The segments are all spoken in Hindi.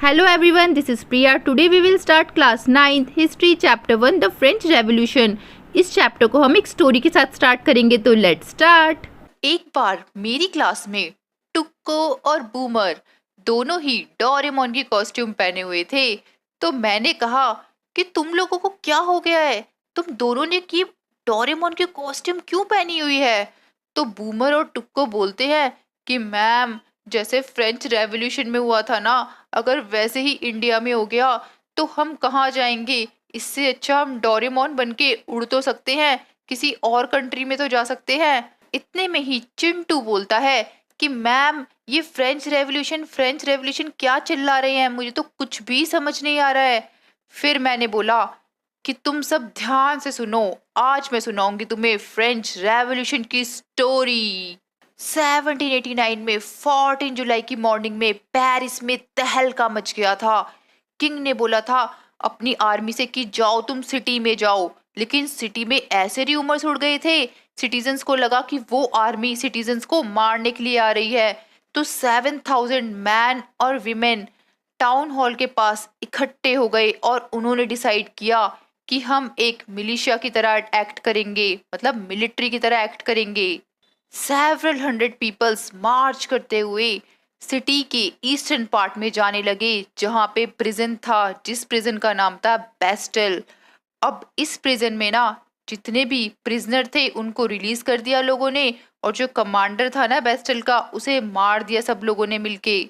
Hello everyone, this is Priya. Today we will start class 9th History Chapter 1 The French Revolution. इस चैप्टर को हम एक स्टोरी के साथ स्टार्ट करेंगे तो लेट्स स्टार्ट। एक बार मेरी क्लास में टुक्को और बूमर दोनों ही डोरेमोन की कॉस्ट्यूम पहने हुए थे। तो मैंने कहा कि तुम लोगों को क्या हो गया है, तुम दोनों ने की डोरेमोन की कॉस्ट्यूम क्यों पहनी हुई है। तो बूमर और टुक्को बोलते हैं कि मैम, जैसे फ्रेंच रेवोल्यूशन में हुआ था ना, अगर वैसे ही इंडिया में हो गया तो हम कहाँ जाएंगे। इससे अच्छा हम डोरेमोन बन के उड़ तो सकते हैं, किसी और कंट्री में तो जा सकते हैं। इतने में ही चिंटू बोलता है कि मैम, ये फ्रेंच रेवोल्यूशन क्या चिल्ला रहे हैं, मुझे तो कुछ भी समझ नहीं आ रहा है। फिर मैंने बोला कि तुम सब ध्यान से सुनो, आज मैं सुनाऊंगी तुम्हें फ्रेंच रेवोल्यूशन की स्टोरी। 1789 में 14 जुलाई की मॉर्निंग में पेरिस में तहलका मच गया था। किंग ने बोला था अपनी आर्मी से कि जाओ तुम सिटी में जाओ, लेकिन सिटी में ऐसे रूमर्स उड़ गए थे, सिटीजन्स को लगा कि वो आर्मी सिटीजन्स को मारने के लिए आ रही है। तो 7,000 मैन और विमेन टाउन हॉल के पास इकट्ठे हो गए और उन्होंने डिसाइड किया कि हम एक मिलिशिया की तरह एक्ट करेंगे, मतलब मिलिट्री की तरह एक्ट करेंगे। सेवरल हंड्रेड पीपल्स मार्च करते हुए सिटी के ईस्टर्न पार्ट में जाने लगे, जहां पे प्रिजन था, जिस प्रिजन का नाम था बेस्टल। अब इस प्रिजन में ना जितने भी प्रिजनर थे उनको रिलीज कर दिया लोगों ने, और जो कमांडर था ना बेस्टल का, उसे मार दिया सब लोगों ने मिलके।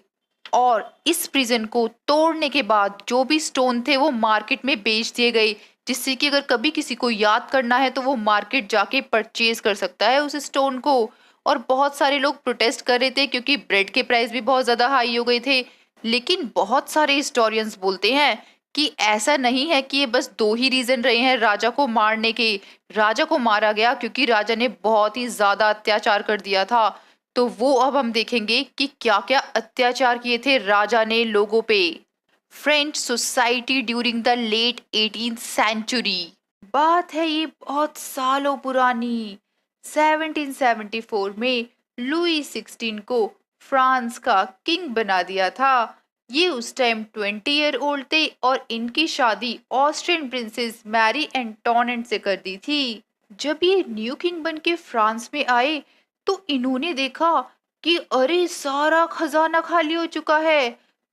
और इस प्रिजन को तोड़ने के बाद जो भी स्टोन थे वो मार्केट में बेच दिए गए, जिससे कि अगर कभी किसी को याद करना है तो वो मार्केट जाके परचेज कर सकता है उस स्टोन को। और बहुत सारे लोग प्रोटेस्ट कर रहे थे क्योंकि ब्रेड के प्राइस भी बहुत ज़्यादा हाई हो गए थे। लेकिन बहुत सारे हिस्टोरियंस बोलते हैं कि ऐसा नहीं है कि ये बस दो ही रीजन रहे हैं राजा को मारने के। राजा को मारा गया क्योंकि राजा ने बहुत ही ज़्यादा अत्याचार कर दिया था। तो वो अब हम देखेंगे कि क्या क्या अत्याचार किए थे राजा ने लोगों पे। French society during the late 18th century. बात है ये बहुत सालों पुरानी। 1774 में लुई 16 को फ्रांस का किंग बना दिया था। ये उस टाइम 20 ईयर ओल्ड थे और इनकी शादी ऑस्ट्रियन प्रिंसेस मैरी एंटोनेट से कर दी थी। जब ये न्यू किंग बन के फ्रांस में आए तो इन्होंने देखा कि अरे सारा खजाना खाली हो चुका है,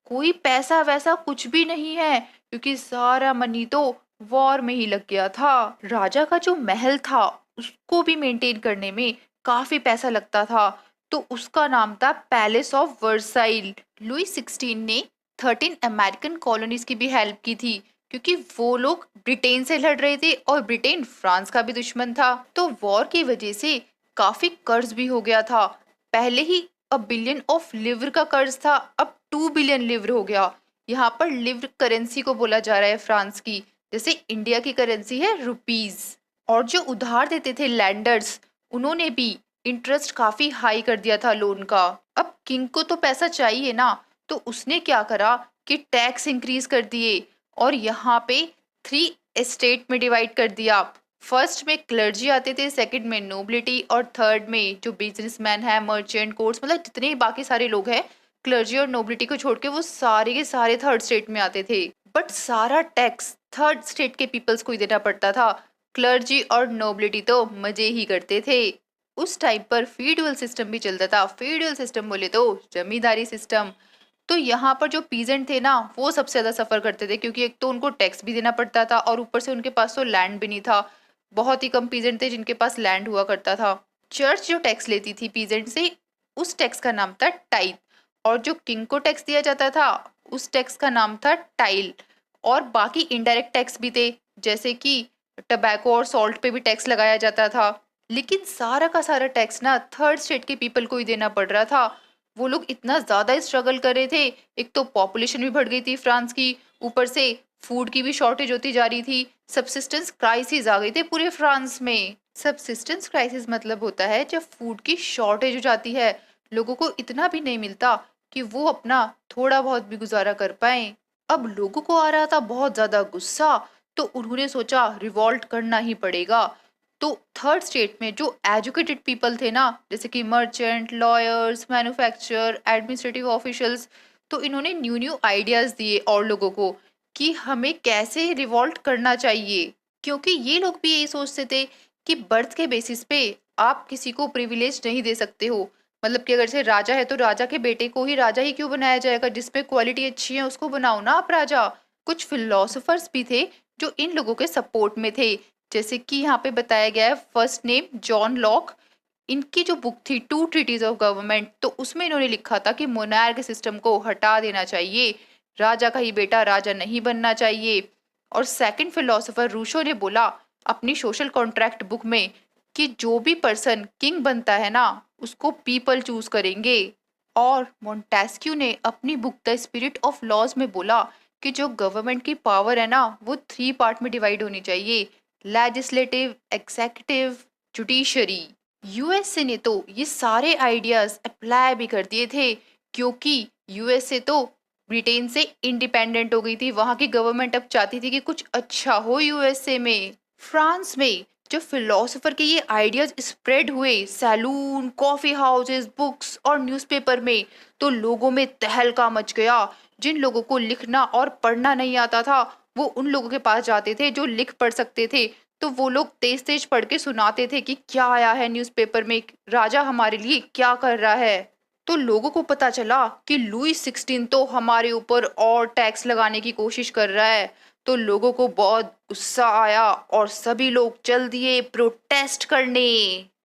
कोई पैसा वैसा कुछ भी नहीं है, क्योंकि सारा मनी तो वॉर में ही लग गया था। राजा का जो महल था उसको भी मेंटेन करने में काफी पैसा लगता था, तो उसका नाम था पैलेस ऑफ वर्साइल। लुई 16 ने 13 अमेरिकन कॉलोनीज की भी हेल्प की थी, क्योंकि वो लोग ब्रिटेन से लड़ रहे थे और ब्रिटेन फ्रांस का भी दुश्मन था। तो वॉर की वजह से काफी कर्ज भी हो गया था। पहले ही बिलियन ऑफ लिवर का कर्ज था, अब 2 बिलियन लिवर हो गया। यहाँ पर लिवर करेंसी को बोला जा रहा है फ्रांस की, जैसे इंडिया की करेंसी है रुपीज। और जो उधार देते थे लैंडर्स, उन्होंने भी इंटरेस्ट काफी हाई कर दिया था लोन का। अब किंग को तो पैसा चाहिए ना, तो उसने क्या करा कि टैक्स इंक्रीज कर दिए और यहाँ पे 3 एस्टेट में डिवाइड कर दिया। फर्स्ट में क्लर्जी आते थे, सेकंड में नोबिलिटी, और थर्ड में जो बिजनेसमैन है, मर्चेंट, कोर्ट्स, मतलब जितने बाकी सारे लोग हैं, क्लर्जी और नोबिलिटी को छोड़ के वो सारे के सारे थर्ड स्टेट में आते थे। बट सारा टैक्स थर्ड स्टेट के पीपल्स को ही देना पड़ता था। क्लर्जी और नोबिलिटी तो मजे ही करते थे। उस टाइम पर फीडुअल सिस्टम भी चलता था। फीडुअल सिस्टम बोले तो जमींदारी सिस्टम। तो यहाँ पर जो पीजेंट थे ना, वो सबसे ज्यादा सफर करते थे, क्योंकि एक तो उनको टैक्स भी देना पड़ता था और ऊपर से उनके पास तो लैंड भी नहीं था। बहुत ही कम पीजेंट थे जिनके पास लैंड हुआ करता था। चर्च जो टैक्स लेती थी पीजेंट से, उस टैक्स का नाम था टाइप। और जो किंग को टैक्स दिया जाता था उस टैक्स का नाम था टाइल। और बाकी इनडायरेक्ट टैक्स भी थे, जैसे कि टबैको और सॉल्ट पे भी टैक्स लगाया जाता था। लेकिन सारा का सारा टैक्स ना थर्ड स्टेट के पीपल को ही देना पड़ रहा था। वो लोग इतना ज्यादा स्ट्रगल कर रहे थे, एक तो पॉपुलेशन भी बढ़ गई थी फ्रांस की, ऊपर से फूड की भी शॉर्टेज होती जा रही थी। सबसिस्टेंस क्राइसिस आ गए थे पूरे फ्रांस में। सबसिस्टेंस क्राइसिस मतलब होता है जब फूड की शॉर्टेज हो जाती है, लोगों को इतना भी नहीं मिलता कि वो अपना थोड़ा बहुत भी गुजारा कर पाए। अब लोगों को आ रहा था बहुत ज्यादा गुस्सा, तो उन्होंने सोचा रिवॉल्ट करना ही पड़ेगा। तो थर्ड स्टेट में जो एजुकेटेड पीपल थे ना, जैसे कि merchant, lawyers, manufacturer, administrative officials, तो इन्होंने न्यू न्यू आइडियाज दिए और लोगों को कि हमें कैसे रिवॉल्ट करना चाहिए, क्योंकि ये लोग भी यही सोचते थे कि बर्थ के बेसिस पे आप किसी को प्रिविलेज नहीं दे सकते हो। मतलब कि अगर से राजा है तो राजा के बेटे को ही राजा ही क्यों बनाया जाएगा, जिसपे क्वालिटी अच्छी है उसको बनाओ ना आप राजा। कुछ फिलोसोफर्स भी थे जो इन लोगों के सपोर्ट में थे, जैसे कि यहाँ पे बताया गया है फर्स्ट नेम जॉन लॉक। इनकी जो बुक थी टू ट्रीटीज ऑफ गवर्नमेंट, तो उसमें इन्होंने लिखा था कि मोनार्क सिस्टम को हटा देना चाहिए, राजा का ही बेटा राजा नहीं बनना चाहिए। और सेकंड फिलोसोफर रूशो ने बोला अपनी सोशल कॉन्ट्रैक्ट बुक में कि जो भी पर्सन किंग बनता है ना उसको पीपल चूज करेंगे। और मोंटेस्क्यू ने अपनी book the spirit of laws में बोला कि जो गवर्नमेंट की पावर है ना वो 3 पार्ट में डिवाइड होनी चाहिए, लेजिस्लेटिव, एग्जीक्यूटिव, जुडिशरी। यूएसए ने तो ये सारे आइडियाज अप्लाई भी कर दिए थे, क्योंकि यूएसए तो ब्रिटेन से इंडिपेंडेंट हो गई थी, वहां की गवर्नमेंट अब चाहती थी कि कुछ अच्छा हो यूएसए में। फ्रांस में जब फिलोसोफर के ये आइडियाज स्प्रेड हुए सैलून, कॉफी हाउसेस, बुक्स और न्यूज़पेपर में, तो लोगों में तहलका मच गया। जिन लोगों को लिखना और पढ़ना नहीं आता था वो उन लोगों के पास जाते थे जो लिख पढ़ सकते थे, तो वो लोग तेज तेज पढ़ के सुनाते थे कि क्या आया है न्यूज़पेपर में, राजा हमारे लिए क्या कर रहा है। तो लोगों को पता चला कि लुई 16 तो हमारे ऊपर और टैक्स लगाने की कोशिश कर रहा है। तो लोगों को बहुत गुस्सा आया और सभी लोग चल दिए प्रोटेस्ट करने।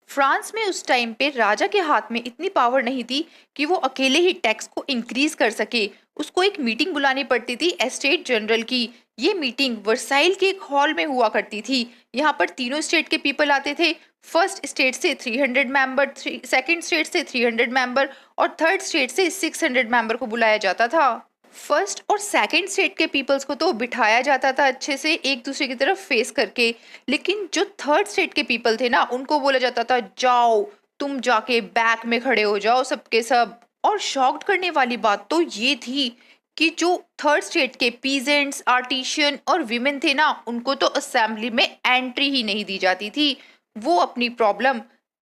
फ्रांस में उस टाइम पे राजा के हाथ में इतनी पावर नहीं थी कि वो अकेले ही टैक्स को इंक्रीज कर सके। उसको एक मीटिंग बुलानी पड़ती थी एस्टेट जनरल की। ये मीटिंग वर्साइल के एक हॉल में हुआ करती थी। यहाँ पर तीनों स्टेट के पीपल आते थे। फर्स्ट स्टेट से 300 मेंबर, सेकंड स्टेट से 300 मेंबर और थर्ड स्टेट से 600 मेंबर को बुलाया जाता था। फर्स्ट और सेकंड स्टेट के पीपल्स को तो बिठाया जाता था अच्छे से एक दूसरे की तरफ फेस करके, लेकिन जो थर्ड स्टेट के पीपल थे ना उनको बोला जाता था जाओ तुम जाके बैक में खड़े हो जाओ सबके सब। और शॉक्ड करने वाली बात तो ये थी कि जो थर्ड स्टेट के पीजेंट्स, आर्टिशियन और विमेन थे ना उनको तो असेंबली में एंट्री ही नहीं दी जाती थी। वो अपनी प्रॉब्लम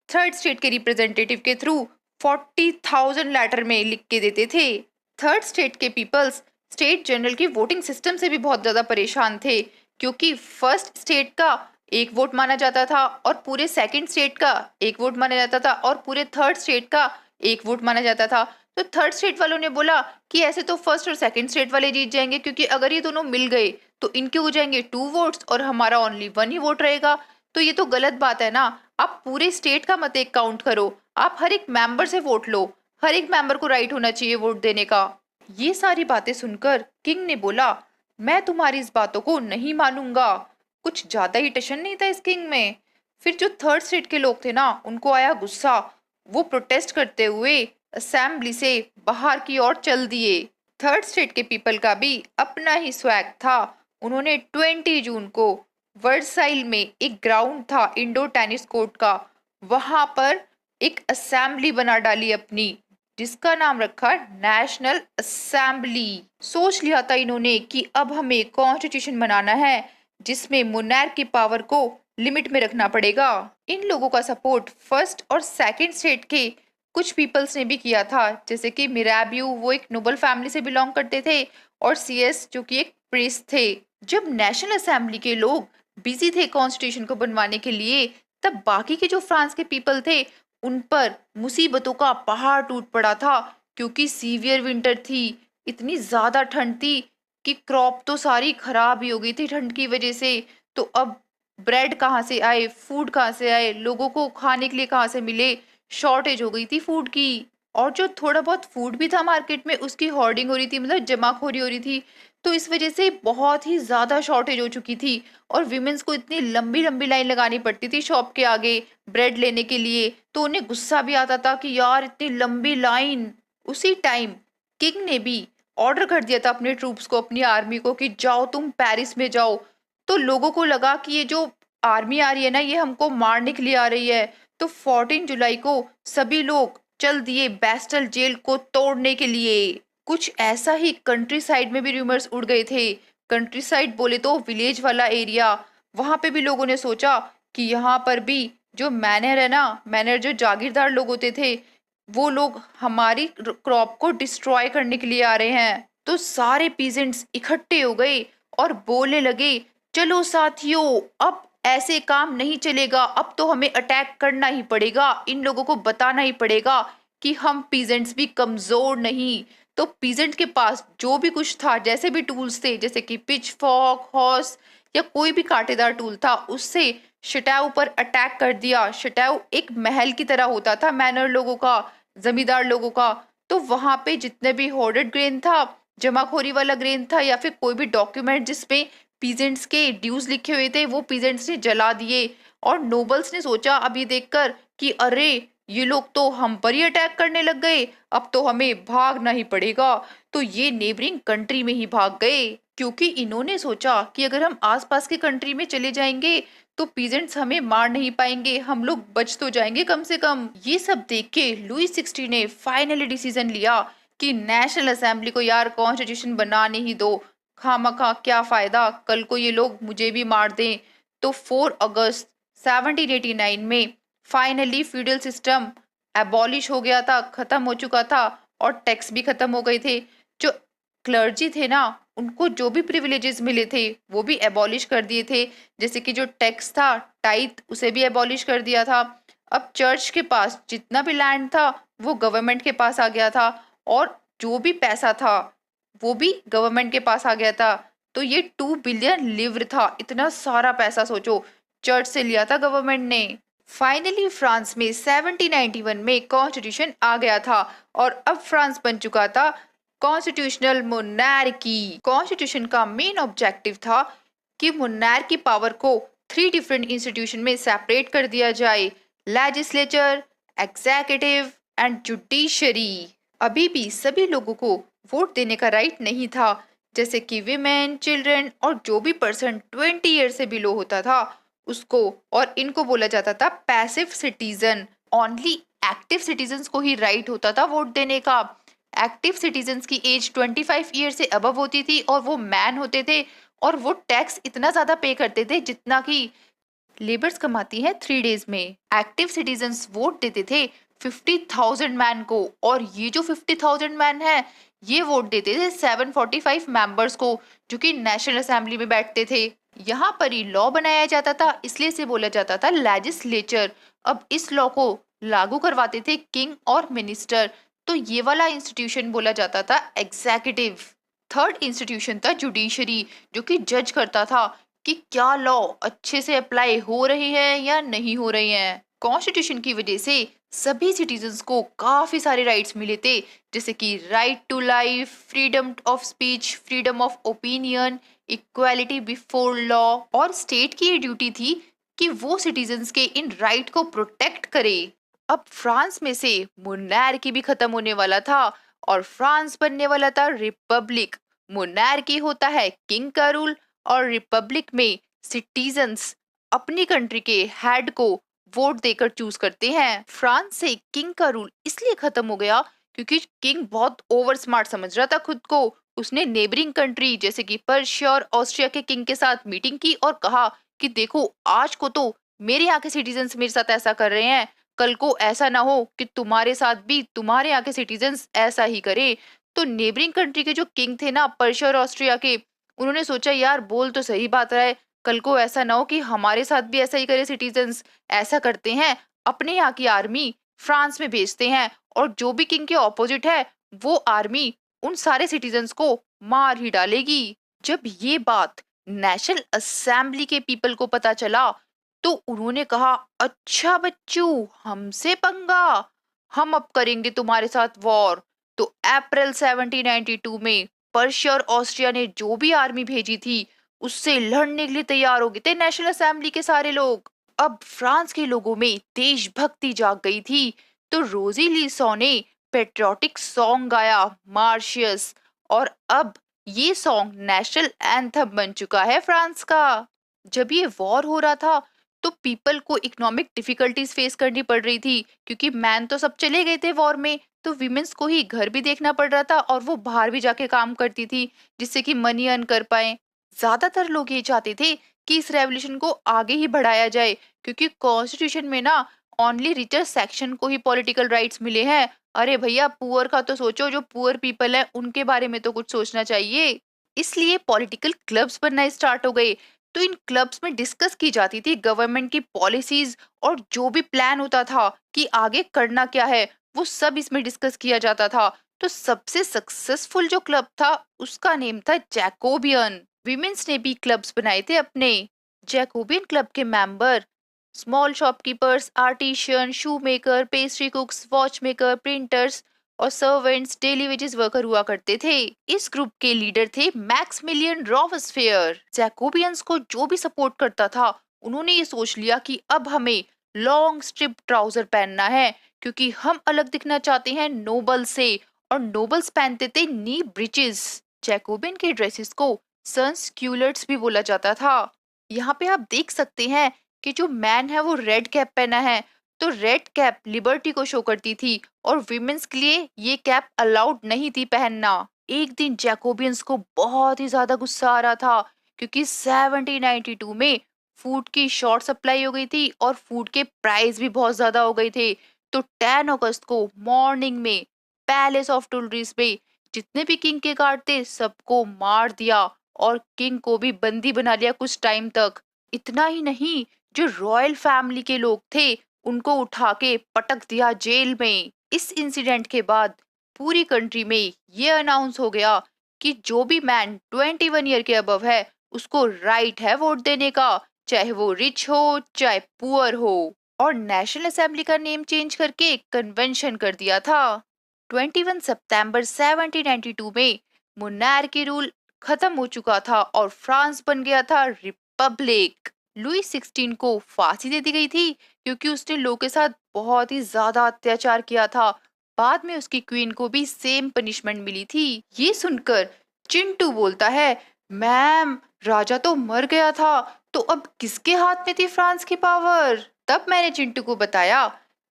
थर्ड स्टेट के रिप्रेजेंटेटिव के थ्रू 40,000 लेटर में लिख के देते थे। थर्ड स्टेट के पीपल्स स्टेट जनरल की वोटिंग सिस्टम से भी बहुत ज़्यादा परेशान थे, क्योंकि फर्स्ट स्टेट का एक वोट माना जाता था और पूरे सेकंड स्टेट का एक वोट माना जाता था और पूरे थर्ड स्टेट का एक वोट माना जाता था। तो थर्ड स्टेट वालों ने बोला कि ऐसे तो फर्स्ट और सेकंड स्टेट वाले जीत जाएंगे, क्योंकि अगर ये दोनों मिल गए तो इनके हो जाएंगे 2 वोट्स और हमारा ओनली 1 ही वोट रहेगा। तो ये तो गलत बात है ना, आप पूरे स्टेट का मत एक काउंट करो, आप हर एक मेंबर से वोट लो, हर एक मेंबर को राइट होना चाहिए वोट देने का। ये सारी बातें सुनकर किंग ने बोला मैं तुम्हारी इस बातों को नहीं मानूंगा। कुछ ज्यादा ही टशन नहीं था इस किंग में। फिर जो थर्ड स्टेट के लोग थे ना उनको आया गुस्सा, वो प्रोटेस्ट करते हुए असेंबली से बाहर की ओर चल दिए। थर्ड स्टेट के पीपल का भी अपना ही स्वैग था। उन्होंने 20 जून को वर्साइल में एक ग्राउंड था इंडोर टेनिस कोर्ट का, वहां पर एक असेंबली बना डाली अपनी, जिसका नाम रखा नेशनल असेंबली। सोच लिया था इन्होंने कि अब हमें कॉन्स्टिट्यूशन बनाना है जिसमें मोनार्क की पावर को लिमिट में रखना पड़ेगा। इन लोगों का सपोर्ट फर्स्ट और सेकंड स्टेट के कुछ पीपल्स ने भी किया था, जैसे कि मिराब्यू, वो एक नोबल फैमिली से बिलोंग करते थे, और सीएस जो कि एक प्रीस्ट थे। जब नेशनल असेंबली के लोग बिजी थे कॉन्स्टिट्यूशन को बनवाने के लिए, तब बाकी के जो फ्रांस के पीपल थे उन पर मुसीबतों का पहाड़ टूट पड़ा था, क्योंकि सीवियर विंटर थी, इतनी ज्यादा ठंड थी कि क्रॉप तो सारी खराब ही हो गई थी ठंड की वजह से। तो अब ब्रेड कहाँ से आए, फूड कहाँ से आए, लोगों को खाने के लिए कहाँ से मिले, शॉर्टेज हो गई थी फूड की। और जो थोड़ा बहुत फूड भी था मार्केट में उसकी होर्डिंग हो रही थी, मतलब जमाखोरी हो रही थी। तो इस वजह से बहुत ही ज़्यादा शॉर्टेज हो चुकी थी और विमेंस को इतनी लंबी लंबी लाइन लगानी पड़ती थी शॉप के आगे ब्रेड लेने के लिए। तो उन्हें गुस्सा भी आता था कि यार इतनी लंबी लाइन। उसी टाइम किंग ने भी ऑर्डर कर दिया था अपने ट्रूप्स को, अपनी आर्मी को, कि जाओ तुम पेरिस में जाओ। तो लोगों को लगा कि ये जो आर्मी आ रही है ना ये हमको मारने के लिए आ रही है। तो 14 जुलाई को सभी लोग चल दिए बेस्टल जेल को तोड़ने के लिए। कुछ ऐसा ही कंट्री साइड में भी रूमर्स उड़ गए थे। कंट्री साइड बोले तो विलेज वाला एरिया, वहां पे भी लोगों ने सोचा कि यहाँ पर भी जो मैनर है ना, मैनर जो जागीरदार लोग होते थे, वो लोग हमारी क्रॉप को डिस्ट्रॉय करने के लिए आ रहे हैं। तो सारे पीजेंट्स इकट्ठे हो गए और बोलने लगे, चलो साथियों, अब ऐसे काम नहीं चलेगा, अब तो हमें अटैक करना ही पड़ेगा, इन लोगों को बताना ही पड़ेगा कि हम पीजेंट्स भी कमजोर नहीं। तो पीजेंट के पास जो भी कुछ था, जैसे भी टूल्स थे, जैसे कि पिच फॉक, हॉर्स या कोई भी कांटेदार टूल था, उससे शटैव पर अटैक कर दिया। शटैव एक महल की तरह होता था मैनर लोगों का, जमींदार लोगों का। तो वहां पे जितने भी होर्डेड ग्रेन था, जमाखोरी वाला ग्रेन था, या फिर कोई भी डॉक्यूमेंट जिसपे पीजेंट्स के ड्यूज लिखे हुए थे, वो पीजेंट्स ने जला दिए। और नोबल्स ने सोचा अब ये देखकर कि अरे, ये लोग तो हम पर ही अटैक करने लग गए, अब तो हमें भागना ही पड़ेगा। तो ये नेबरिंग कंट्री में ही भाग गए, क्योंकि इन्होंने सोचा कि अगर हम आसपास के कंट्री में चले जाएंगे तो पीजेंट्स हमें मार नहीं पाएंगे, हम लोग बच तो जाएंगे कम से कम। ये सब देख के लुई 16 ने फाइनली डिसीजन लिया कि नेशनल असेंबली को यार कॉन्स्टिट्यूशन बनाने ही दो, खामखा क्या फायदा, कल को ये लोग मुझे भी मार दें। तो 4 अगस्त 1789 में फाइनली फ्यूडल सिस्टम एबॉलिश हो गया था, खत्म हो चुका था, और टैक्स भी खत्म हो गए थे। जो क्लर्जी थे ना, उनको जो भी प्रिविलेजेस मिले थे वो भी एबॉलिश कर दिए थे। जैसे कि जो टैक्स था, टाइथ, उसे भी एबॉलिश कर दिया था। अब चर्च के पास जितना भी लैंड था वो गवर्नमेंट के पास आ गया था, और जो भी पैसा था वो भी गवर्नमेंट के पास आ गया था। तो ये 2 बिलियन लिव्र था, इतना सारा पैसा सोचो, चर्च से लिया था गवर्नमेंट ने। फाइनली फ्रांस में 1791 में कॉन्स्टिट्यूशन आ गया था, और अब फ्रांस बन चुका था कॉन्स्टिट्यूशनल मोनार्की। कॉन्स्टिट्यूशन का मेन ऑब्जेक्टिव था कि मोनार्की पावर को 3 डिफरेंट इंस्टीट्यूशन में सेपरेट कर दिया जाए, लेजिस्लेचर, एग्जीक्यूटिव एंड जुडिशरी। अभी भी सभी लोगों को वोट देने का राइट नहीं था, जैसे कि विमेन, चिल्ड्रन और जो भी पर्सन 20 ईयर से बिलो होता था उसको, और इनको बोला जाता था passive citizen. Only active citizens को ही राइट होता था वोट देने का। एक्टिव सिटीजन्स की एज 25 ईयर से अबव होती थी, और वो मैन होते थे, और वो टैक्स इतना ज्यादा पे करते थे जितना कि लेबर्स कमाती है 3 डेज में। एक्टिव सिटीजन्स वोट देते थे 50,000 मैन को, और ये जो 50,000 मैन है ये वोट देते थे 745 मेंबर्स को, जो कि नेशनल असेंबली में बैठते थे। यहाँ पर ही लॉ बनाया जाता था, इसलिए से बोला जाता था लेजिस्लेचर। अब इस लॉ को लागू करवाते थे किंग और मिनिस्टर। तो ये वाला इंस्टीट्यूशन बोला जाता था एग्जीक्यूटिव। थर्ड इंस्टीट्यूशन था जुडिशरी, जो कि जज करता था कि क्या लॉ अच्छे से अप्लाई हो रही है या नहीं हो रही है। कॉन्स्टिट्यूशन की वजह से सभी सिटीजन्स को काफी सारे राइट्स मिले थे, जैसे कि right to life, freedom of speech, freedom of opinion, equality before law. और स्टेट की ये ड्यूटी थी कि वो सिटीजन्स के इन राइट को प्रोटेक्ट करे। अब फ्रांस में से मोनार्की भी खत्म होने वाला था, और फ्रांस बनने वाला था रिपब्लिक। मोनार्की होता है किंग का रूल, और रिपब्लिक में सिटीजन्स अपनी कंट्री के हेड को वोट देकर चूज करते हैं। फ्रांस से किंग का रूल इसलिए खत्म हो गया क्योंकि किंग बहुत ओवर स्मार्ट समझ रहा था खुद को। उसने नेबरिंग कंट्री जैसे कि पर्शिया और ऑस्ट्रिया के किंग के साथ मीटिंग की और कहा कि देखो, आज को तो मेरे यहाँ के सिटीजन्स मेरे साथ ऐसा कर रहे हैं, कल को ऐसा ना हो कि तुम्हारे साथ भी तुम्हारे यहाँ के सिटीजन्स ऐसा ही करे। तो नेबरिंग कंट्री के जो किंग थे ना, पर्शिया और ऑस्ट्रिया के, उन्होंने सोचा यार बोल तो सही बात रहा है, कल को ऐसा ना हो कि हमारे साथ भी ऐसा ही करे सिटीजन्स। ऐसा करते हैं, अपने यहाँ की आर्मी फ्रांस में भेजते हैं, और जो भी किंग के ऑपोजिट है वो आर्मी उन सारे सिटीजन्स को मार ही डालेगी। जब ये बात नेशनल असेंबली के पीपल को पता चला तो उन्होंने कहा, अच्छा बच्चों, हमसे पंगा, हम अब करेंगे तुम्हारे साथ वॉर। तो अप्रैल 1792 में पर्शिया और ऑस्ट्रिया ने जो भी आर्मी भेजी थी उससे लड़ने के लिए तैयार हो गए थे नेशनल असेंबली के सारे लोग। अब फ्रांस के लोगों में देशभक्ति जाग गई थी, तो रोजी लीसॉ ने पेट्रियोटिक सॉन्ग गाया, मार्शियस, और अब ये सॉन्ग नेशनल एंथम बन चुका है फ्रांस का। जब ये वॉर हो रहा था तो पीपल को इकोनॉमिक डिफिकल्टीज फेस करनी पड़ रही थी, क्योंकि मैन तो सब चले गए थे वॉर में, तो विमेंस को ही घर भी देखना पड़ रहा था, और वो बाहर भी जाके काम करती थी जिससे कि मनी अर्न कर पाए। ज्यादातर लोग ये चाहते थे कि इस रेवोल्यूशन को आगे ही बढ़ाया जाए, क्योंकि कॉन्स्टिट्यूशन में ना ओनली रिचर सेक्शन को ही पॉलिटिकल राइट्स मिले हैं। अरे भैया, पुअर का तो सोचो, जो पुअर पीपल है उनके बारे में तो कुछ सोचना चाहिए। इसलिए पॉलिटिकल क्लब्स बनना स्टार्ट हो गए। तो इन क्लब्स में डिस्कस की जाती थी गवर्नमेंट की पॉलिसीज, और जो भी प्लान होता था कि आगे करना क्या है, वो सब इसमें डिस्कस किया जाता था। तो सबसे सक्सेसफुल जो क्लब था उसका नेम था जैकोबियन। विमेंस ने भी क्लब्स बनाए थे अपने। जैकोबियन क्लब के मेंबर स्मॉल शॉपकीपर्स, आर्टिशियन, शू maker, pastry कुक्स, watch maker, printers और सर्वेंट्स, डेली वेजेस वर्कर हुआ करते थे। इस ग्रुप के लीडर थे मैक्समिलियन रॉबस्फेयर। जैकोबियंस को जो भी सपोर्ट करता था, उन्होंने ये सोच लिया कि अब हमें लॉन्ग स्ट्रिप ट्राउजर पहनना है, क्योंकि हम अलग दिखना चाहते हैं नोबल से। और नोबल्स पहनते थे नी ब्रिचेस। जैकोबियन के ड्रेसेस को सन्स भी बोला जाता था। यहाँ पे आप देख सकते हैं कि जो मैन है वो रेड कैप पहना है। तो रेड कैप लिबर्टी को शो करती थी, और विमेंस के लिए ये कैप अलाउड नहीं थी पहनना। एक दिन जैकोबियंस को बहुत ही ज्यादा गुस्सा आ रहा था, क्योंकि 1792 में फूड की शॉर्ट सप्लाई हो गई थी और फूड के प्राइस भी बहुत ज्यादा हो गए थे। तो 10 अगस्त को मॉर्निंग में पैलेस ऑफ टुलरिस में जितने भी किंग के गार्ड थे सबको मार दिया, और किंग को भी बंदी बना लिया कुछ टाइम तक। इतना ही नहीं, जो रॉयल फैमिली के लोग थे उनको उठा के पटक दिया जेल में। इस इंसिडेंट के बाद पूरी कंट्री में ये अनाउंस हो गया कि जो भी मैन 21 ईयर के अबव है उसको राइट है वोट देने का, चाहे वो रिच हो चाहे पुअर हो। और नेशनल असेंबली का नेम चेंज करके कन्वेंशन कर दिया था। 21 सितंबर 1792 में मोनार्की रूल खत्म हो चुका था और फ्रांस बन गया था रिपब्लिक। लुई 16 को फांसी दे दी गई थी, क्योंकि उसने लोगों के साथ बहुत ही ज्यादा अत्याचार किया था। बाद में उसकी क्वीन को भी सेम पनिशमेंट मिली थी। ये सुनकर चिंटू बोलता है, मैम राजा तो मर गया था, तो अब किसके हाथ में थी फ्रांस की पावर? तब मैंने चिंटू को बताया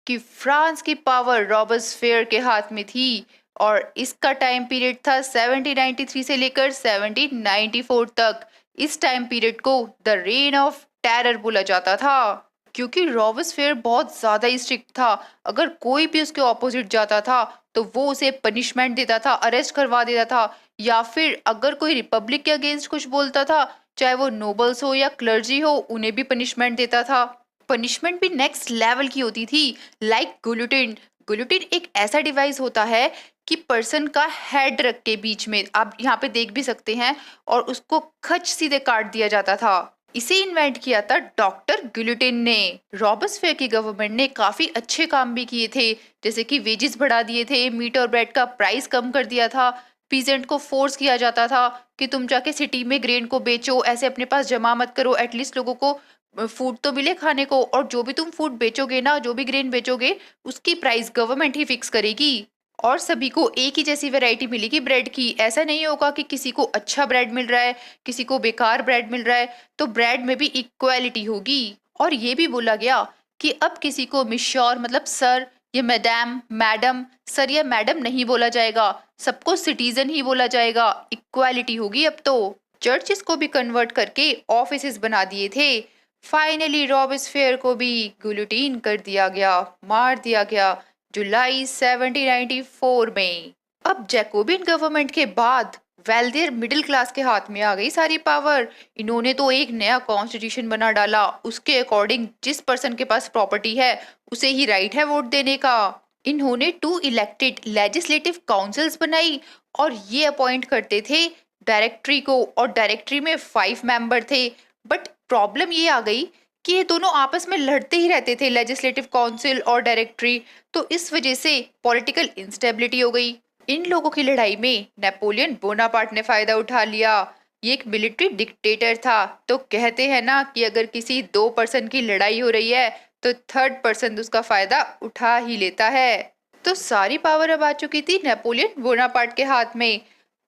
कि फ्रांस की पावर रॉबस्फेयर के हाथ में थी, और इसका टाइम पीरियड था 1793 से लेकर 1794 तक। इस टाइम पीरियड को द रेन ऑफ टेरर बोला जाता था, क्योंकि रॉबस्फेयर बहुत ज्यादा ही स्ट्रिक्ट था। अगर कोई भी उसके ऑपोजिट जाता था तो वो उसे पनिशमेंट देता था, अरेस्ट करवा देता था, या फिर अगर कोई रिपब्लिक के अगेंस्ट कुछ बोलता था, चाहे वो नोबल्स हो या क्लर्जी हो, उन्हें भी पनिशमेंट देता था। पनिशमेंट भी नेक्स्ट लेवल की होती थी, लाइक गुलिटिन। गुलिटिन एक ऐसा डिवाइस होता है कि पर्सन का हेड रख के बीच में, आप यहाँ पे देख भी सकते हैं, और उसको खच सीधे काट दिया जाता था। इसे इन्वेंट किया था डॉक्टर गुलिटिन ने। रॉबस्फेयर की गवर्नमेंट ने काफी अच्छे काम भी किए थे, जैसे कि वेजेस बढ़ा दिए थे, मीट और ब्रेड का प्राइस कम कर दिया था, पीजेंट को फोर्स किया जाता था कि तुम जाके सिटी में ग्रेन को बेचो, ऐसे अपने पास जमा मत करो, एटलीस्ट लोगों को फूड तो मिले खाने को। और जो भी तुम फूड बेचोगे ना, जो भी ग्रेन बेचोगे, उसकी प्राइस गवर्नमेंट ही फिक्स करेगी, और सभी को एक ही जैसी वैरायटी मिलेगी ब्रेड की। ऐसा नहीं होगा कि किसी को अच्छा ब्रेड मिल रहा है, किसी को बेकार ब्रेड मिल रहा है। तो ब्रेड में भी इक्वालिटी होगी। और ये भी बोला गया कि अब किसी को मिश्योर मतलब सर या मैडम मैडम सर या मैडम नहीं बोला जाएगा, सबको सिटीजन ही बोला जाएगा। इक्वालिटी होगी अब तो। चर्चिस को भी कन्वर्ट करके ऑफिसेस बना दिए थे। फाइनली रॉबस्फेयर को भी गुलिटीन कर दिया गया, मार दिया गया जुलाई 1794 में। अब जैकोबियन गवर्नमेंट के बाद वेल्दियर मिडिल क्लास के हाथ में आ गई सारी पावर। इन्होंने तो एक नया कॉन्स्टिट्यूशन बना डाला, उसके अकॉर्डिंग जिस पर्सन के पास प्रॉपर्टी है उसे ही राइट है वोट देने का। इन्होंने 2 इलेक्टेड लेजिस्लेटिव काउंसिल्स बनाई, और ये अपॉइंट करते थे डायरेक्टरी को, और डायरेक्टरी में 5 मेंबर थे। बट प्रॉब्लम ये आ गई कि ये दोनों आपस में लड़ते ही रहते थे, लेजिस्लेटिव काउंसिल और डायरेक्टरी। तो इस वजह से पॉलिटिकल इंस्टेबिलिटी हो गई। इन लोगों की लड़ाई में नेपोलियन बोनापार्ट ने फायदा उठा लिया। ये एक मिलिट्री डिक्टेटर था, तो कहते हैं ना कि अगर किसी 2 पर्सन की लड़ाई हो रही है तो थर्ड पर्सन उसका फायदा उठा ही लेता है। तो सारी पावर अब आ चुकी थी नेपोलियन बोनापार्ट के हाथ में।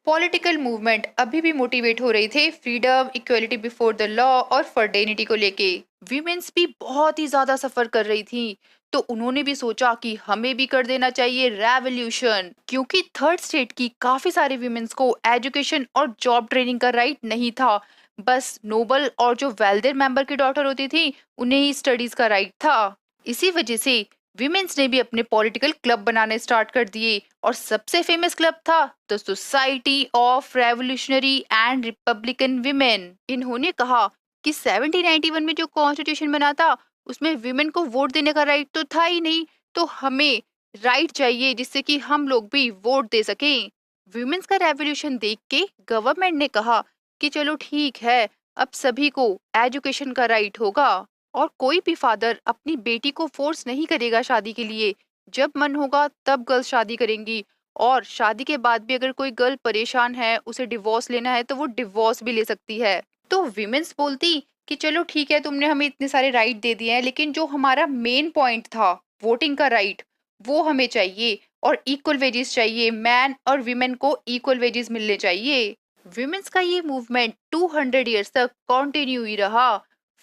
पॉलिटिकल मूवमेंट अभी भी मोटिवेट हो रहे थे freedom, equality before the law और फर्डेनिटी को लेके। वीमेंस भी बहुत ही ज्यादा सफर कर रही थी, तो उन्होंने भी सोचा कि हमें भी कर देना चाहिए रेवोल्यूशन, क्योंकि थर्ड स्टेट की काफी सारे वीमेंस को एजुकेशन और जॉब ट्रेनिंग का राइट नहीं था। बस नोबल और जो वेल्दियर मेंबर की डॉटर होती थी उन्हें ही स्टडीज का राइट था। इसी वजह से विमेन्स ने भी अपने पॉलिटिकल क्लब बनाने स्टार्ट कर दिए और सबसे फेमस क्लब था the society of revolutionary and Republican women. इन्होंने कहा कि 1791 में जो कॉन्स्टिट्यूशन बना था उसमें विमेन को वोट देने का राइट तो था ही नहीं, तो हमें राइट चाहिए जिससे कि हम लोग भी वोट दे सकें। विमेन्स का रेवोल्यूशन देख के गवर्नमेंट ने कहा कि चलो ठीक है, अब सभी को एजुकेशन का राइट होगा और कोई भी फादर अपनी बेटी को फोर्स नहीं करेगा शादी के लिए। जब मन होगा तब गर्ल्स शादी करेंगी और शादी के बाद भी अगर कोई गर्ल परेशान है, उसे डिवोर्स लेना है तो वो डिवोर्स भी ले सकती है। तो विमेन्स बोलती कि चलो ठीक है, तुमने हमें इतने सारे राइट दे दिए हैं, लेकिन जो हमारा मेन पॉइंट था वोटिंग का राइट, वो हमें चाहिए और इक्वल वेजेस चाहिए, मैन और विमेन को इक्वल वेजेस मिलने चाहिए। विमेन्स का ये मूवमेंट 200 इयर्स तक कंटिन्यू ही रहा।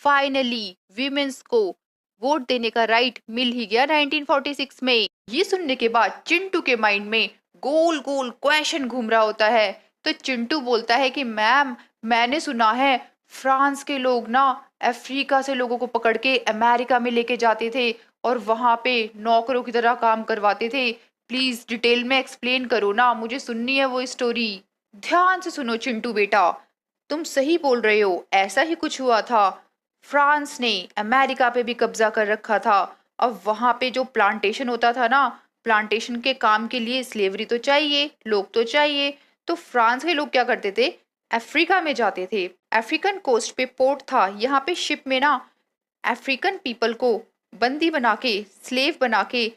फाइनली विमेन्स को वोट देने का राइट मिल ही गया 1946 में। ये सुनने के बाद चिंटू के माइंड में गोल गोल क्वेश्चन घूम रहा होता है। तो चिंटू बोलता है कि मैम, मैंने सुना है फ्रांस के लोग ना अफ्रीका से लोगों को पकड़ के अमेरिका में लेके जाते थे और वहां पे नौकरों की तरह काम करवाते थे। प्लीज डिटेल में एक्सप्लेन करो ना, मुझे सुननी है वो स्टोरी। ध्यान से सुनो चिंटू बेटा, तुम सही बोल रहे हो, ऐसा ही कुछ हुआ था। फ्रांस ने अमेरिका पे भी कब्जा कर रखा था। अब वहां पे जो प्लांटेशन होता था ना, प्लांटेशन के काम के लिए स्लेवरी तो चाहिए, लोग तो चाहिए। तो फ्रांस के लोग क्या करते थे, अफ्रीका में जाते थे। अफ्रीकन कोस्ट पे पोर्ट था, यहाँ पे शिप में ना अफ्रीकन पीपल को बंदी बना के, स्लेव बना के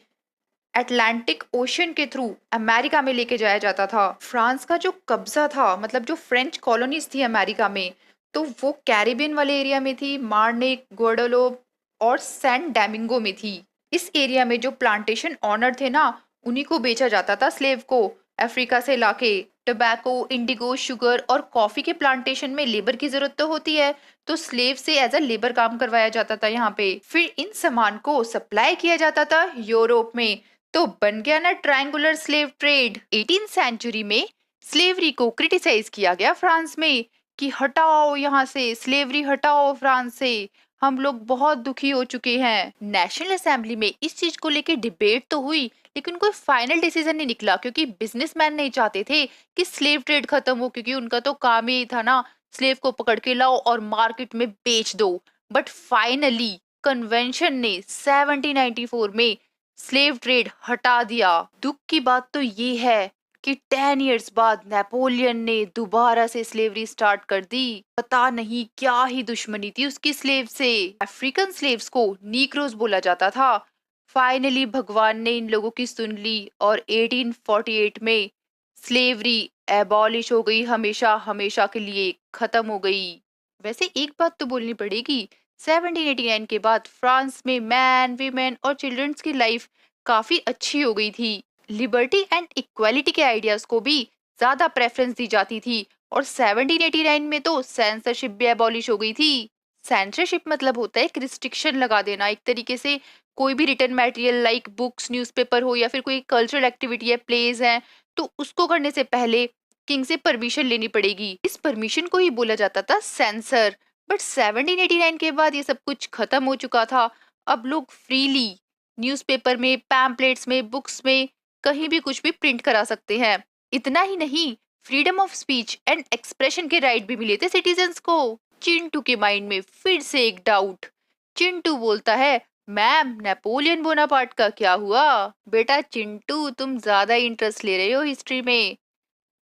अटलांटिक ओशन के थ्रू अमेरिका में लेके जाया जाता था। फ्रांस का जो कब्जा था, मतलब जो फ्रेंच कॉलोनीज थी अमेरिका में, तो वो कैरिबियन वाले एरिया में थी, मार्निक, ग्वाडेलोप और सैन डोमिंगो में थी। इस एरिया में जो प्लांटेशन ऑनर थे ना, उन्हीं को बेचा जाता था स्लेव को अफ्रीका से लाके। टोबैको, इंडिगो, शुगर और कॉफी के प्लांटेशन में लेबर की जरूरत तो होती है, तो स्लेव से एज अ लेबर काम करवाया जाता था यहाँ पे। फिर इन सामान को सप्लाई किया जाता था यूरोप में, तो बन गया ना triangular slave trade. 18th century में स्लेवरी को क्रिटिसाइज किया गया फ्रांस में कि हटाओ यहाँ से, स्लेवरी हटाओ फ्रांस से, हम लोग बहुत दुखी हो चुके हैं। नेशनल असेंबली में इस चीज को लेके डिबेट तो हुई, लेकिन कोई फाइनल डिसीजन नहीं निकला, क्योंकि बिजनेसमैन नहीं चाहते थे कि स्लेव ट्रेड खत्म हो, क्योंकि उनका तो काम ही था ना, स्लेव को पकड़ के लाओ और मार्केट में बेच दो। बट फाइनली कन्वेंशन ने 1794 में स्लेव ट्रेड हटा दिया। दुख की बात तो ये है कि 10 इयर्स बाद नेपोलियन ने दोबारा से स्लेवरी स्टार्ट कर दी। पता नहीं क्या ही दुश्मनी थी उसकी स्लेव से। अफ्रीकन स्लेव्स को नीग्रोस बोला जाता था। फाइनली भगवान ने इन लोगों की सुन ली और 1848 में स्लेवरी एबॉलिश हो गई, हमेशा हमेशा के लिए खत्म हो गई। वैसे एक बात तो बोलनी पड़ेगी, 1789 के बाद फ्रांस में मैन, वीमेन और चिल्ड्रंस की लाइफ काफी अच्छी हो गई थी। लिबर्टी एंड इक्वालिटी के आइडियाज को भी ज्यादा प्रेफरेंस दी जाती थी और 1789 में तो सेंसरशिप भी एबॉलिश हो गई थी। सेंसरशिप मतलब होता है एक रिस्ट्रिक्शन लगा देना, एक तरीके से कोई भी return material like books, newspaper हो या फिर कोई कल्चरल एक्टिविटी है, प्लेज है, तो उसको करने से पहले किंग से परमिशन लेनी पड़ेगी। इस परमिशन को ही बोला जाता था सेंसर। बट 1789 के बाद ये सब कुछ खत्म हो चुका था। अब लोग फ्रीली न्यूज़पेपर में, पैम्पलेट्स में, बुक्स में कहीं भी कुछ भी प्रिंट करा सकते हैं। इतना ही नहीं, freedom of speech and expression के राइट भी मिले थे सिटीजन्स को। चिंटू के माइंड में फिर से एक डाउट। चिंटू बोलता है, मैम नेपोलियन बोनापार्ट का क्या हुआ? बेटा चिंटू, तुम ज्यादा इंटरेस्ट ले रहे हो हिस्ट्री में।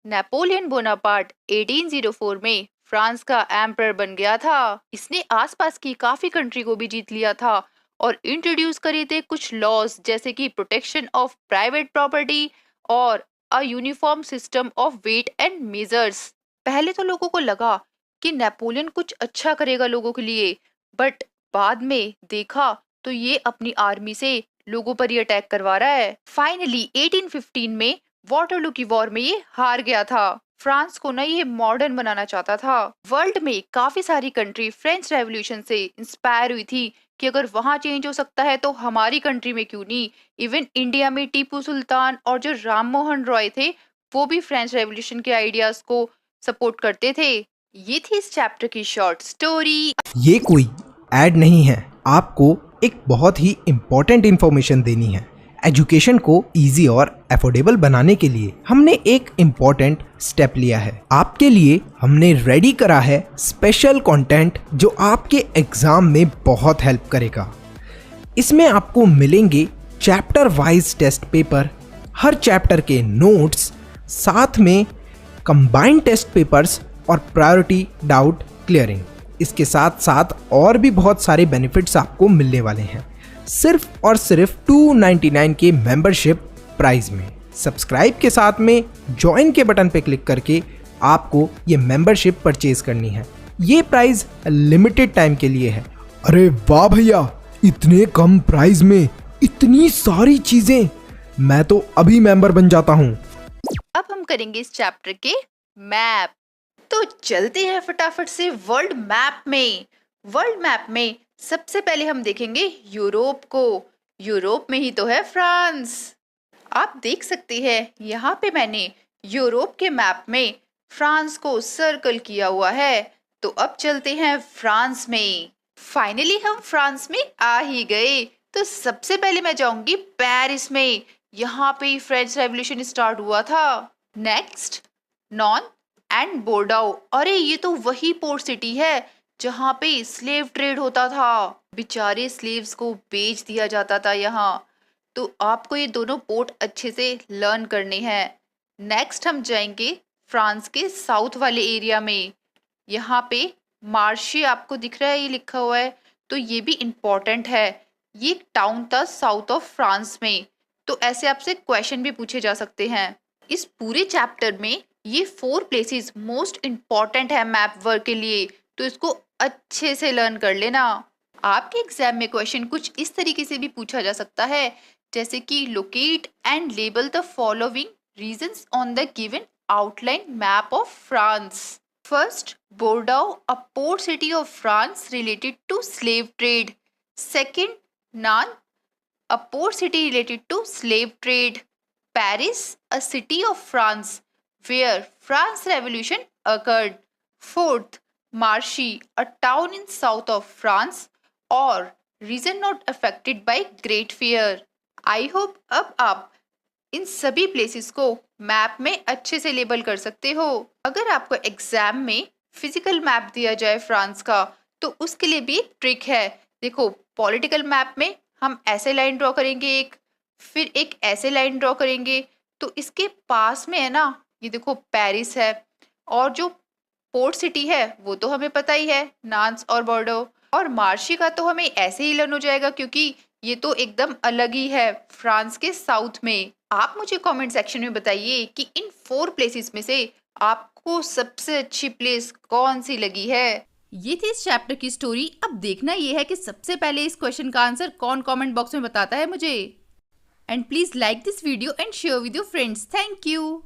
नेपोलियन बोनापार्ट 1804 में फ्रांस का एम्परर बन गया था। इसने आसपास की काफी कंट्री को भी जीत लिया था और इंट्रोड्यूस करे थे कुछ लॉज, जैसे कि प्रोटेक्शन ऑफ प्राइवेट प्रॉपर्टी और a uniform system of weight and measures. पहले तो लोगों को लगा कि नेपोलियन कुछ अच्छा करेगा लोगों के लिए, बट बाद में देखा तो ये अपनी आर्मी से लोगों पर ही अटैक करवा रहा है। फाइनली 1815 में वाटरलू की वॉर में ये हार गया था। फ्रांस को ना ये मॉडर्न बनाना चाहता था। वर्ल्ड में काफी सारी कंट्री फ्रेंच रेवोल्यूशन से इंस्पायर हुई थी कि अगर वहां चेंज हो सकता है तो हमारी कंट्री में क्यों नहीं। इवन इंडिया में टीपू सुल्तान और जो राम मोहन रॉय थे, वो भी फ्रेंच रेवोल्यूशन के आइडियाज को सपोर्ट करते थे। ये थी इस चैप्टर की शॉर्ट स्टोरी। ये कोई ऐड नहीं है। आपको एक बहुत ही इम्पोर्टेंट इन्फॉर्मेशन देनी है। एजुकेशन को इजी और अफोर्डेबल बनाने के लिए हमने एक इम्पोर्टेंट स्टेप लिया है। आपके लिए हमने रेडी करा है स्पेशल कंटेंट जो आपके एग्जाम में बहुत हेल्प करेगा। इसमें आपको मिलेंगे चैप्टर वाइज टेस्ट पेपर, हर चैप्टर के नोट्स, साथ में कंबाइंड टेस्ट पेपर्स और प्रायोरिटी डाउट क्लियरिंग। इसके साथ साथ और भी बहुत सारे बेनिफिट्स आपको मिलने वाले हैं, सिर्फ और सिर्फ 299 के मेंबरशिप प्राइस में। सब्सक्राइब के साथ में ज्वाइन के बटन पे क्लिक करके आपको ये मेंबरशिप परचेज करनी है। ये प्राइस लिमिटेड टाइम के लिए है। अरे वाह भैया, इतने कम प्राइस में इतनी सारी चीजें, मैं तो अभी मेंबर बन जाता हूँ। अब हम करेंगे इस चैप्टर के मैप। तो चलते हैं फटाफट से वर्ल्ड मैप में। वर्ल्ड मैप में सबसे पहले हम देखेंगे यूरोप को। यूरोप में ही तो है फ्रांस। आप देख सकते हैं यहाँ पे मैंने यूरोप के मैप में फ्रांस को सर्कल किया हुआ है। तो अब चलते हैं फ्रांस में। फाइनली हम फ्रांस में आ ही गए। तो सबसे पहले मैं जाऊंगी पेरिस में। यहाँ पे ही फ्रेंच रेवोल्यूशन स्टार्ट हुआ था। नेक्स्ट नॉन एंड बोर्डाओ। अरे ये तो वही पोर्ट सिटी है जहाँ पे स्लेव ट्रेड होता था। बेचारे स्लेव्स को बेच दिया जाता था यहाँ। तो आपको ये दोनों पोर्ट अच्छे से लर्न करने हैं। नेक्स्ट हम जाएंगे फ्रांस के साउथ वाले एरिया में। यहाँ पे मार्शे आपको दिख रहा है, ये लिखा हुआ है, तो ये भी इम्पोर्टेंट है। ये एक टाउन था साउथ ऑफ फ्रांस में। तो ऐसे आपसे क्वेश्चन भी पूछे जा सकते हैं। इस पूरे चैप्टर में ये 4 प्लेसेस मोस्ट इम्पॉर्टेंट है मैप वर्क के लिए, तो इसको अच्छे से लर्न कर लेना। आपके एग्जाम में क्वेश्चन कुछ इस तरीके से भी पूछा जा सकता है, जैसे कि locate and label the following regions on the given outline map of France. First, Bordeaux, a port city of France related to slave trade. Second, नान, a port city related to slave trade. Paris, a city of France where France Revolution occurred. Fourth, Marchy, a town in south of France or region not affected by Great Fear. I hope अब आप इन सभी प्लेसेस को मैप में अच्छे से लेबल कर सकते हो। अगर आपको एग्जाम में फिजिकल मैप दिया जाए फ्रांस का, तो उसके लिए भी एक ट्रिक है। देखो, पॉलिटिकल मैप में हम ऐसे लाइन ड्रॉ करेंगे एक, फिर एक ऐसे लाइन ड्रॉ करेंगे। तो इसके पास में है ना, ये देखो पेरिस है, और जो पोर्ट सिटी है वो तो हमें पता ही है, नांस और बोर्डो। और मार्शी का तो हमें ऐसे ही लर्न हो जाएगा क्योंकि ये तो एकदम अलग ही है फ्रांस के साउथ में। आप मुझे कमेंट सेक्शन में बताइए कि इन 4 प्लेसेस में से आपको सबसे अच्छी प्लेस कौन सी लगी है। ये थी इस चैप्टर की स्टोरी। अब देखना ये है कि सबसे पहले इस क्वेश्चन का आंसर कौन कमेंट बॉक्स में बताता है मुझे। And please like this video and share with your friends. Thank you.